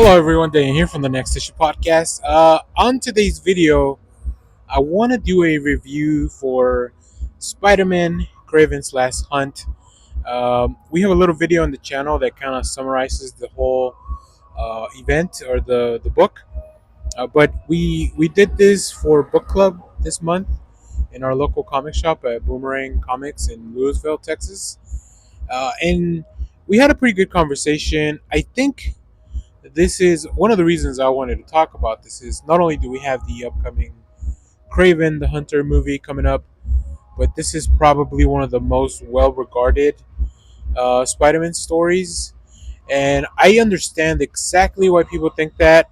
Hello everyone, Dan here from the Next Issue Podcast. On today's video, I want to do a review for Spider-Man Kraven'S Last Hunt. We have a little video on the channel that kind of summarizes the whole event or the book. But we did this for book club this month in our local comic shop at Boomerang Comics in Louisville, Texas. And we had a pretty good conversation. I think this is one of the reasons I wanted to talk about this is not only do we have the upcoming Kraven the Hunter movie coming up, but this is probably one of the most well regarded Spider-Man stories. And I understand exactly why people think that,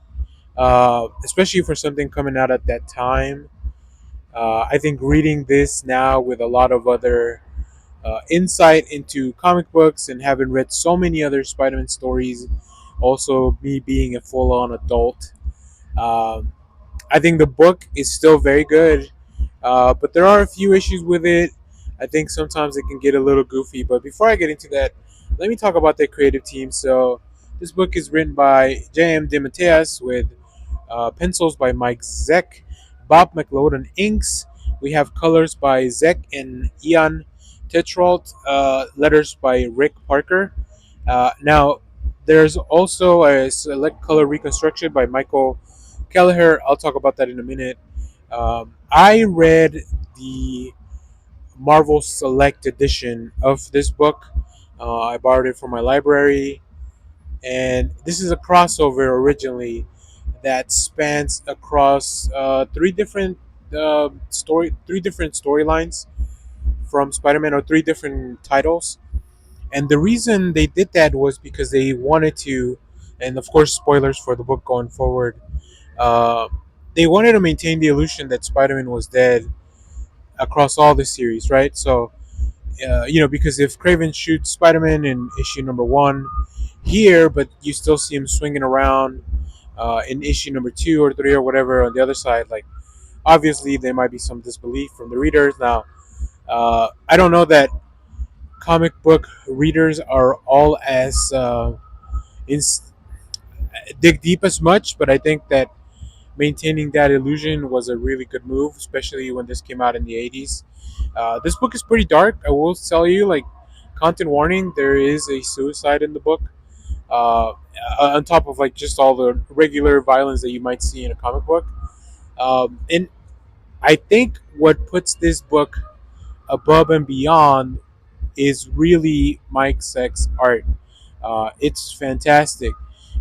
especially for something coming out at that time. I think reading this now with a lot of other insight into comic books and having read so many other Spider-Man stories, also me being a full-on adult, um, I think the book is still very good, but there are a few issues with it. I think sometimes it can get a little goofy. But before I get into that, let me talk about the creative team. So this book is written by J.M. DeMatteis with pencils by Mike Zeck, Bob McLeod inks. We have colors by Zeck and Ian Tetrault, letters by Rick Parker. Now, there's also a select color reconstruction by Michael Kelleher. I'll talk about that in a minute. I read the Marvel Select edition of this book. I borrowed it from my library, and this is a crossover originally that spans across three different storylines from Spider-Man, or three different titles. And the reason they did that was because they wanted to, and of course, spoilers for the book going forward. Uh, they wanted to maintain the illusion that Spider-Man was dead across all the series, right? So, because if Kraven shoots Spider-Man in issue number one here, but you still see him swinging around in issue number two or three or whatever on the other side, like obviously there might be some disbelief from the readers. Now, I don't know that comic book readers are all as in, dig deep as much, but I think that maintaining that illusion was a really good move, especially when this came out in the 80s. This book is pretty dark. I will tell you, like, content warning, there is a suicide in the book. On top of like just all the regular violence that you might see in a comic book. And I think what puts this book above and beyond is really Mike Seck's art. It's fantastic.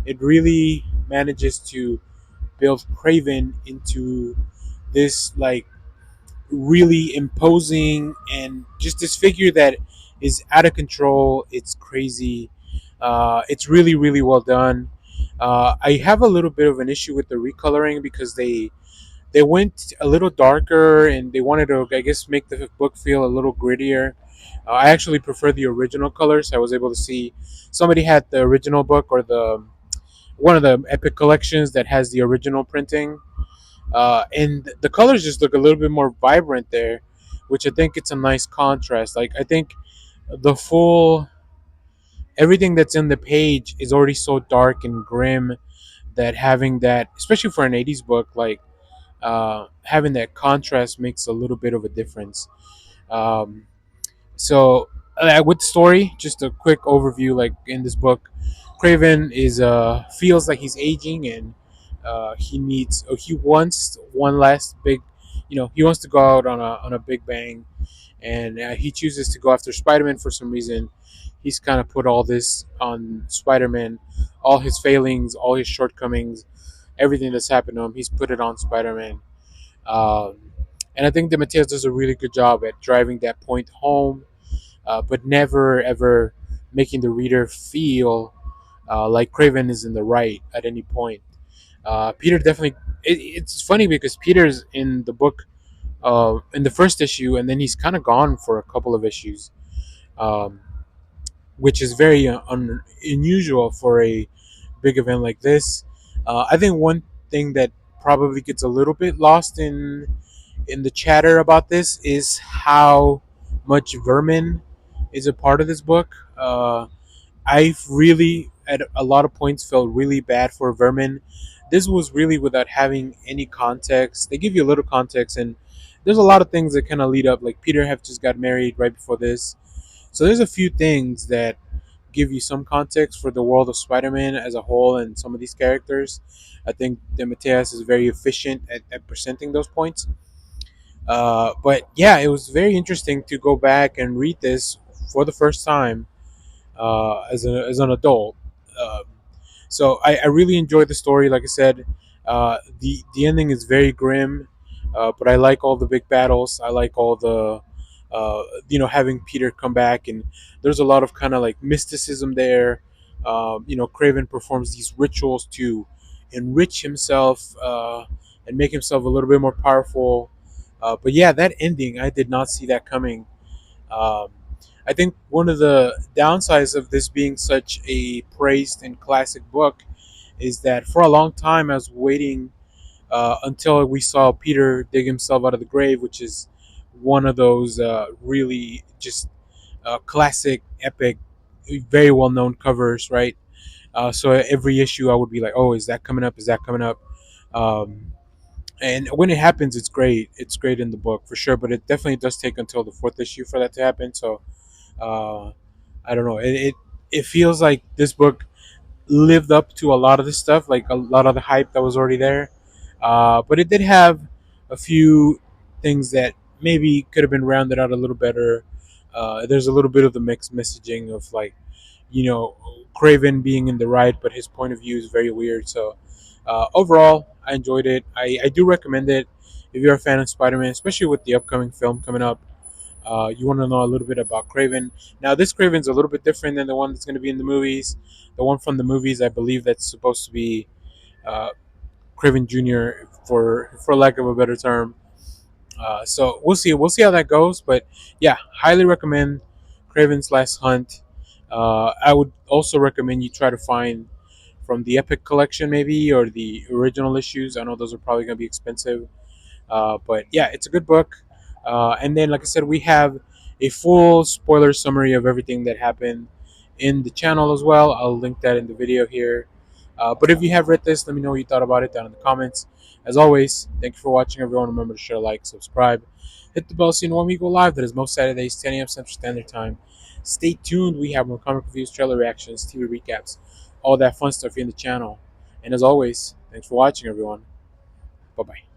It really manages to build Craven into this like really imposing and just this figure that is out of control. It's crazy. It's really really well done. I have a little bit of an issue with the recoloring because they went a little darker and they wanted to, I guess, make the book feel a little grittier. I actually prefer the original colors. I was able to see somebody had the original book, or the one of the Epic collections that has the original printing, and the colors just look a little bit more vibrant there, which I think it's a nice contrast. Like, I think the full everything that's in the page is already so dark and grim that having that, especially for an 80s book, like having that contrast makes a little bit of a difference. Um, with the story, just a quick overview. Like in this book, Craven is feels like he's aging, and he wants one last big, he wants to go out on a big bang, and he chooses to go after Spider-Man for some reason. He's kind of put all this on Spider-Man, all his failings, all his shortcomings, everything that's happened to him. He's put it on Spider-Man, um, and I think DeMatteis does a really good job at driving that point home, but never ever making the reader feel like Craven is in the right at any point. Peter definitely. It's funny because Peter's in the book in the first issue, and then he's kind of gone for a couple of issues, um, which is very unusual for a big event like this. I think one thing that probably gets a little bit lost in the chatter about this is how much vermin is a part of this book. I really, at a lot of points felt really bad for Vermin. This was really without having any context. They give you a little context, and there's a lot of things that kind of lead up. Like Peter have just got married right before this, so there's a few things that give you some context for the world of Spider-Man as a whole and some of these characters. I think Demetrius is very efficient at presenting those points. But yeah, it was very interesting to go back and read this for the first time as an adult. Uh, so I really enjoyed the story. Like I said, the ending is very grim, but I like all the big battles. I like all the having Peter come back, and there's a lot of kind of like mysticism there. Craven performs these rituals to enrich himself and make himself a little bit more powerful. But yeah, that ending, I did not see that coming. Um, I think one of the downsides of this being such a praised and classic book is that for a long time I was waiting until we saw Peter dig himself out of the grave, which is one of those really just classic, epic, very well known covers, right? So every issue I would be like, oh, is that coming up? Is that coming up? Um, and when it happens, it's great. It's great in the book for sure, but it definitely does take until the fourth issue for that to happen. So uh, I don't know. It feels like this book lived up to a lot of this stuff, like a lot of the hype that was already there. But it did have a few things that maybe could have been rounded out a little better. There's a little bit of the mixed messaging of like, you know, Craven being in the right, but his point of view is very weird. So overall, I enjoyed it. I do recommend it if you're a fan of Spider-Man, especially with the upcoming film coming up. You want to know a little bit about Craven. Now, this Craven's a little bit different than the one that's going to be in the movies. The one from the movies, I believe, that's supposed to be uh, Craven Jr. For lack of a better term. So we'll see. We'll see how that goes. But yeah, highly recommend Craven's Last Hunt. I would also recommend you try to find from the Epic collection, maybe, or the original issues. I know those are probably going to be expensive. But yeah, it's a good book. And then, like I said, we have a full spoiler summary of everything that happened in the channel as well. I'll link that in the video here. But if you have read this, let me know what you thought about it down in the comments. As always, thank you for watching, everyone. Remember to share, like, subscribe, hit the bell so you know when we go live. That is most Saturdays, 10 a.m. Central Standard Time. Stay tuned. We have more comic reviews, trailer reactions, TV recaps, all that fun stuff here in the channel. And as always, thanks for watching, everyone. Bye bye.